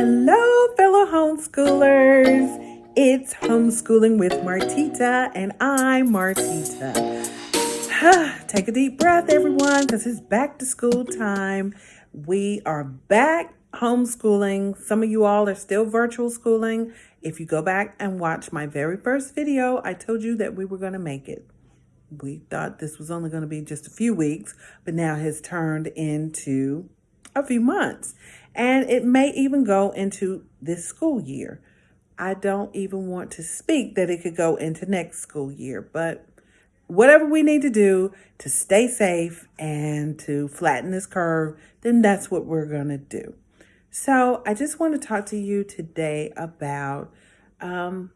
Hello, fellow homeschoolers. It's Homeschooling with Martita, and I'm Martita. Take a deep breath, everyone, because it's back to school time. We are back homeschooling. Some of you all are still virtual schooling. If you go back and watch my very first video, I told you that we were going to make it. We thought this was only going to be just a few weeks, but now it has turned into a few months. And it may even go into this school year. I don't even want to speak that it could go into next school year, but whatever we need to do to stay safe and to flatten this curve, then that's what we're going to do. So I just want to talk to you today about feeling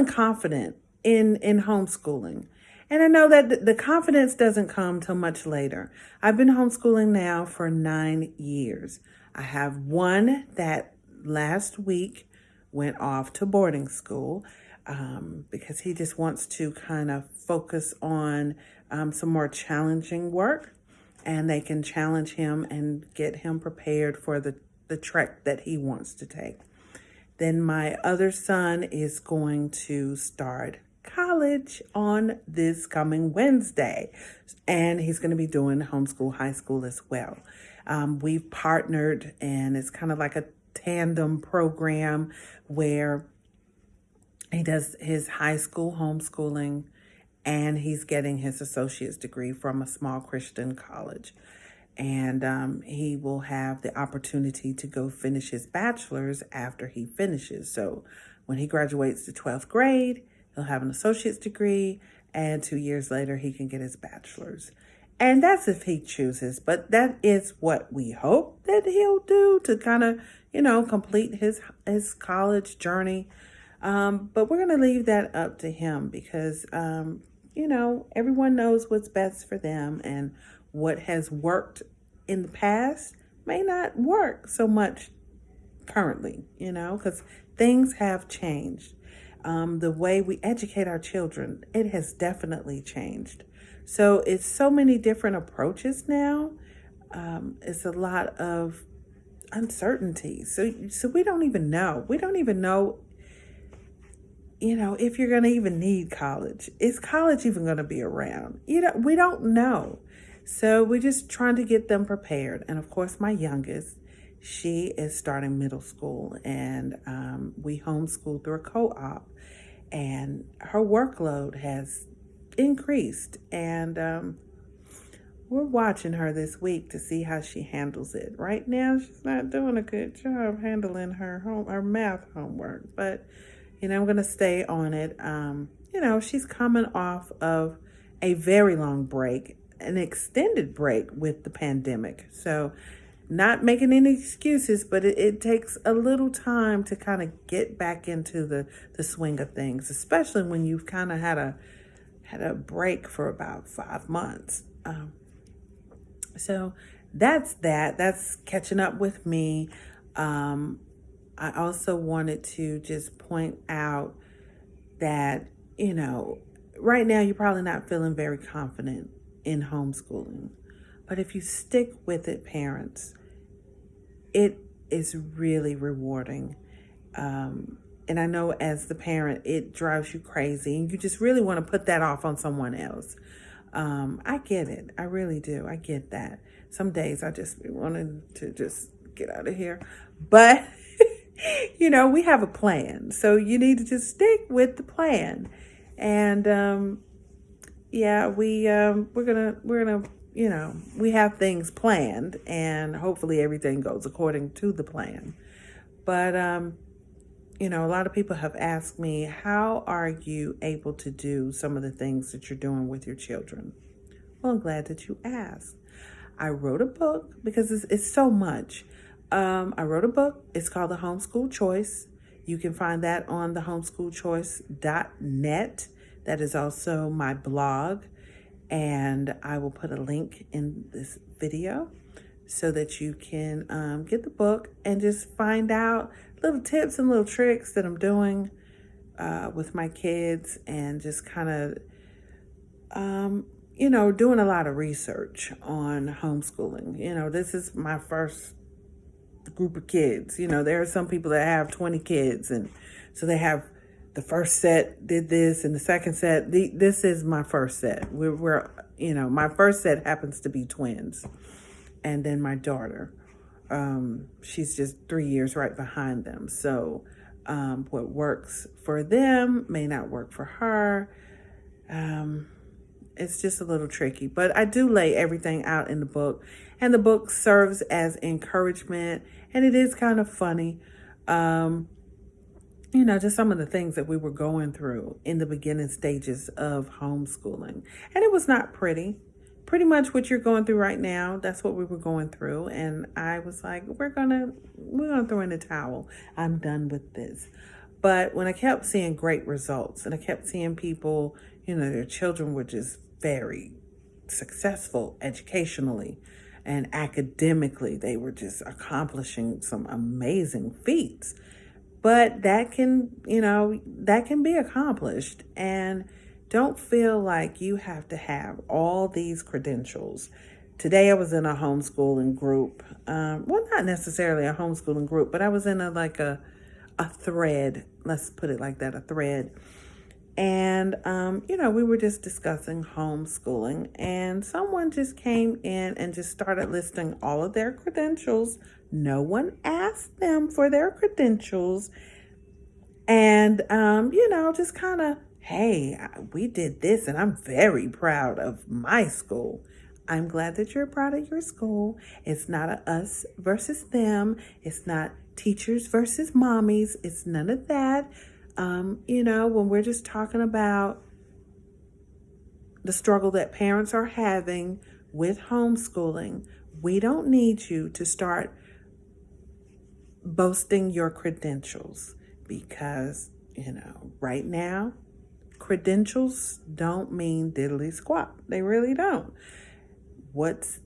confident in homeschooling. And I know that the confidence doesn't come till much later. I've been homeschooling now for 9 years. I have one that last week went off to boarding school because he just wants to kind of focus on some more challenging work, and they can challenge him and get him prepared for the trek that he wants to take. Then my other son is going to start college on this coming Wednesday, and he's going to be doing homeschool high school as well. We've partnered, and it's kind of like a tandem program where he does his high school homeschooling and he's getting his associate's degree from a small Christian college. And he will have the opportunity to go finish his bachelor's after he finishes. So when he graduates to 12th grade, he'll have an associate's degree, and 2 years later, he can get his bachelor's. And that's if he chooses, but that is what we hope that he'll do to kind of, complete his college journey. But we're going to leave that up to him because, everyone knows what's best for them, and what has worked in the past may not work so much currently, because things have changed. The way we educate our children, it has definitely changed. So it's so many different approaches now. It's a lot of uncertainty. So we don't even know. We don't even know, if you're going to even need college. Is college even going to be around? We don't know. So we're just trying to get them prepared. And of course, my youngest, she is starting middle school, and we homeschool through a co-op, and her workload has increased, and we're watching her this week to see how she handles it. Right now, she's not doing a good job handling her math homework, but I'm going to stay on it. She's coming off of a very long break, an extended break with the pandemic. So not making any excuses, but it takes a little time to kind of get back into the swing of things, especially when you've kind of had a break for about 5 months. So that's that. That's catching up with me. I also wanted to just point out that, right now you're probably not feeling very confident in homeschooling. But if you stick with it, parents, it is really rewarding. And I know as the parent, it drives you crazy, and you just really want to put that off on someone else. I get it. I really do. I get that. Some days I just wanted to just get out of here. But, we have a plan. So you need to just stick with the plan. And, we're gonna, we have things planned, and hopefully everything goes according to the plan. But, a lot of people have asked me, how are you able to do some of the things that you're doing with your children? Well, I'm glad that you asked. I wrote a book because it's so much. I wrote a book. It's called The Homeschool Choice. You can find that on thehomeschoolchoice.net. That is also my blog. And I will put a link in this video so that you can get the book and just find out little tips and little tricks that I'm doing with my kids, and just kind of, doing a lot of research on homeschooling. This is my first group of kids. There are some people that have 20 kids, and so they have the first set did this and the second set. This is my first set. We're my first set happens to be twins, and then my daughter, she's just 3 years right behind them. So what works for them may not work for her. It's just a little tricky, but I do lay everything out in the book, and the book serves as encouragement, and it is kind of funny. Just some of the things that we were going through in the beginning stages of homeschooling, and it was not pretty. Pretty much what you're going through right now, that's what we were going through, and I was like, we're gonna throw in the towel. I'm done with this. But when I kept seeing great results, and I kept seeing people, their children were just very successful educationally and academically, they were just accomplishing some amazing feats. But that can be accomplished, and don't feel like you have to have all these credentials. Today I was in a homeschooling group. Well, not necessarily a homeschooling group, but I was in a thread. Let's put it like that, a thread. And, we were just discussing homeschooling, and someone just came in and just started listing all of their credentials. No one asked them for their credentials. And, just kind of, hey, we did this, and I'm very proud of my school. I'm glad that you're proud of your school. It's not a us versus them. It's not teachers versus mommies. It's none of that. When we're just talking about the struggle that parents are having with homeschooling, we don't need you to start boasting your credentials, because, right now, credentials don't mean diddly squat. They really don't. What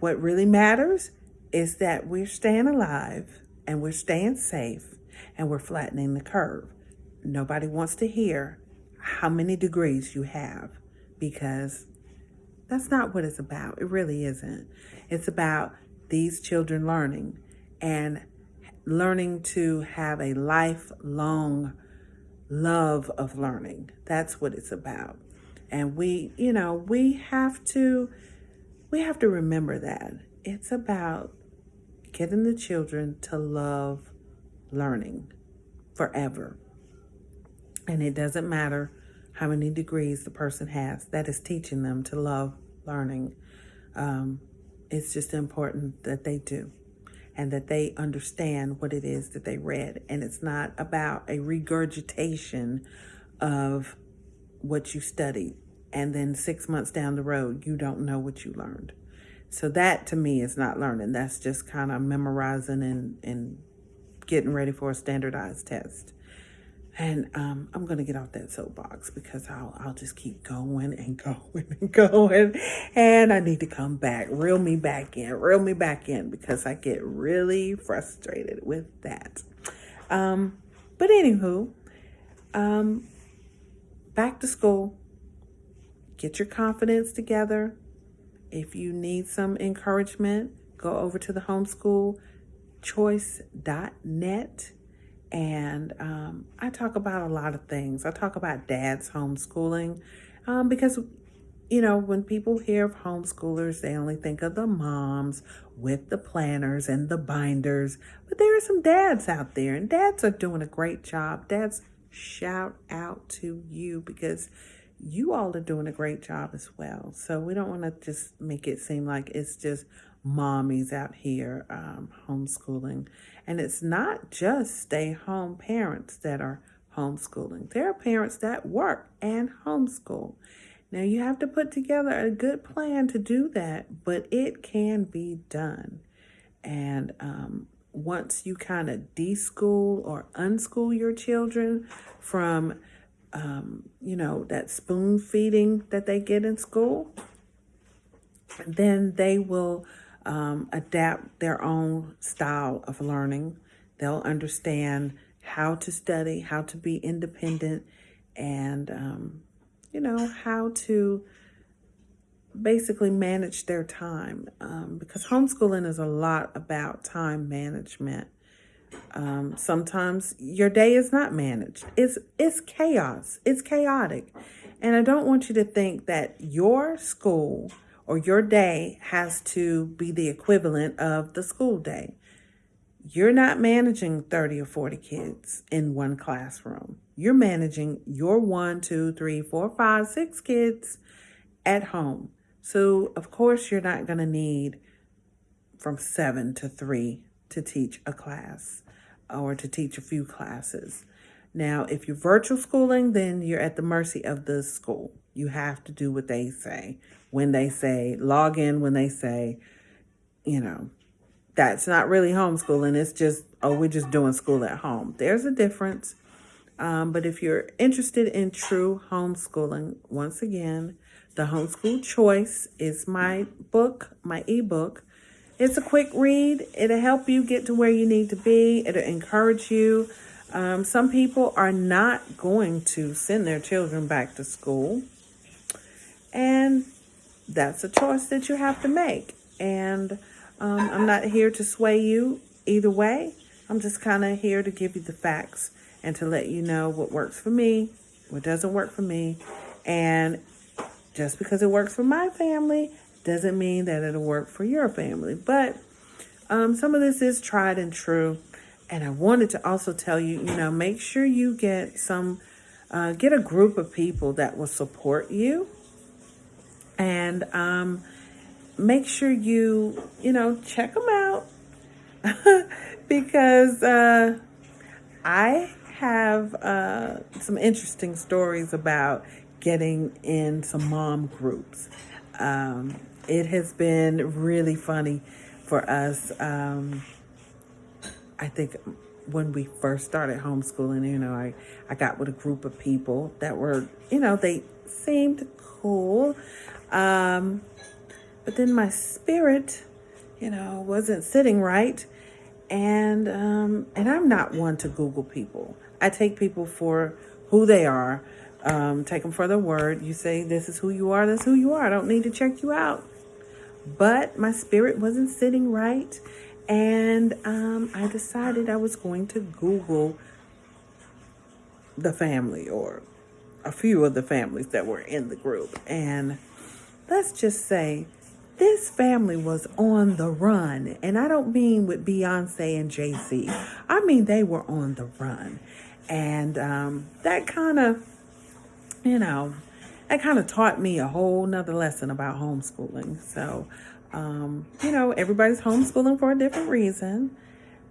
really matters is that we're staying alive, and we're staying safe, and we're flattening the curve. Nobody wants to hear how many degrees you have, because that's not what it's about. It really isn't. It's about these children learning, and learning to have a lifelong love of learning. That's what it's about. And we have to remember that. It's about getting the children to love learning forever. And it doesn't matter how many degrees the person has that is teaching them to love learning. It's just important that they do, and that they understand what it is that they read. And it's not about a regurgitation of what you studied, and then 6 months down the road, you don't know what you learned. So that, to me, is not learning. That's just kind of memorizing and getting ready for a standardized test. And I'm going to get off that soapbox, because I'll just keep going and going and going. And I need to come back, reel me back in, because I get really frustrated with that. But anywho, back to school. Get your confidence together. If you need some encouragement, go over to the homeschoolchoice.net. And I talk about a lot of things. I talk about dad's homeschooling, because, when people hear of homeschoolers, they only think of the moms with the planners and the binders. But there are some dads out there, and dads are doing a great job. Dads, shout out to you, because you all are doing a great job as well. So we don't want to just make it seem like it's just mommies out here homeschooling. And it's not just stay-home parents that are homeschooling. There are parents that work and homeschool. Now, you have to put together a good plan to do that, but it can be done. And once you kind of deschool or unschool your children from, that spoon feeding that they get in school, then they will adapt their own style of learning. They'll understand how to study, how to be independent, and, how to basically manage their time, because homeschooling is a lot about time management. Sometimes your day is not managed. It's chaos. It's chaotic. And I don't want you to think that your school or your day has to be the equivalent of the school day. You're not managing 30 or 40 kids in one classroom. You're managing your 1, 2, 3, 4, 5, 6 kids at home. So, of course, you're not going to need from 7 to 3 to teach a class or to teach a few classes. Now, if you're virtual schooling, then you're at the mercy of the school. You have to do what they say. When they say log in, when they say, that's not really homeschooling. It's just, we're just doing school at home. There's a difference. But if you're interested in true homeschooling, once again, The Homeschool Choice is my book, my ebook. It's a quick read. It'll help you get to where you need to be. It'll encourage you. Some people are not going to send their children back to school. And that's a choice that you have to make. And I'm not here to sway you either way. I'm just kind of here to give you the facts and to let you know what works for me, what doesn't work for me. And just because it works for my family doesn't mean that it'll work for your family. But some of this is tried and true. And I wanted to also tell you, make sure you get a group of people that will support you. And make sure you, check them out. Because I have some interesting stories about getting in some mom groups. It has been really funny for us. I think when we first started homeschooling, I got with a group of people that were, they seemed cool. But then my spirit, wasn't sitting right. And I'm not one to Google people. I take people for who they are. Take them for their word. You say, this is who you are, that's who you are. I don't need to check you out. But my spirit wasn't sitting right. And I decided I was going to Google the family or a few of the families that were in the group. And let's just say this family was on the run. And I don't mean with Beyonce and Jay-Z. I mean, they were on the run. And that kind of, taught me a whole nother lesson about homeschooling. So, everybody's homeschooling for a different reason.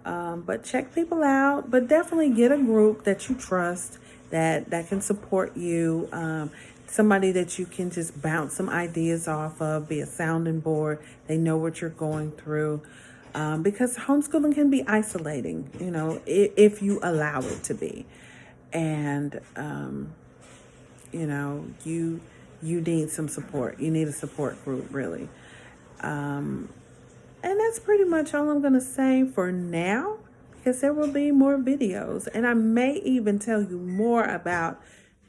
But check people out. But definitely get a group that you trust, that can support you. Somebody that you can just bounce some ideas off of, be a sounding board. They know what you're going through. Because homeschooling can be isolating, if you allow it to be. And, you need some support. You need a support group, really. And that's pretty much all I'm going to say for now, because there will be more videos. And I may even tell you more about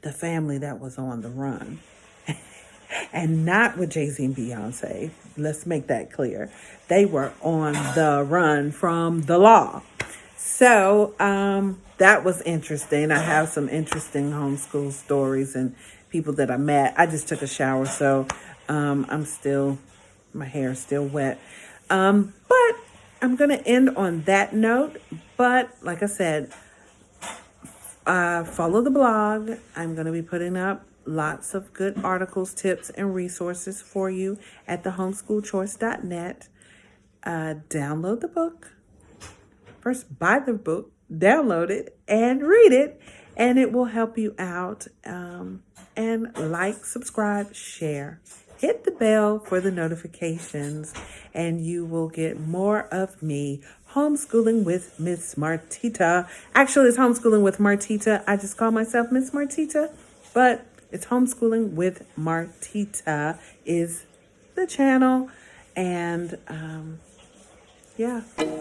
the family that was on the run. And not with Jay-Z and Beyonce. Let's make that clear. They were on the run from the law. So that was interesting. I have some interesting homeschool stories and people that I met. I just took a shower, so my hair is still wet. But I'm going to end on that note. But like I said, follow the blog. I'm going to be putting up lots of good articles, tips, and resources for you at thehomeschoolchoice.net. Download the book. First, buy the book, download it, and read it, and it will help you out. And like, subscribe, share. Hit the bell for the notifications, and you will get more of me homeschooling with Miss Martita. Actually, it's homeschooling with Martita. I just call myself Miss Martita, but it's homeschooling with Martita is the channel. And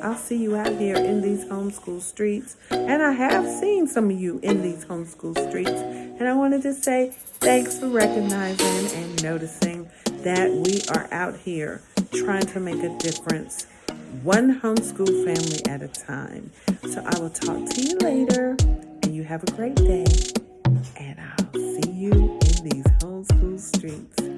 I'll see you out here in these homeschool streets. And I have seen some of you in these homeschool streets. And I wanted to say thanks for recognizing and noticing. that we are out here trying to make a difference, one homeschool family at a time. So I will talk to you later, and you have a great day. And I'll see you in these homeschool streets.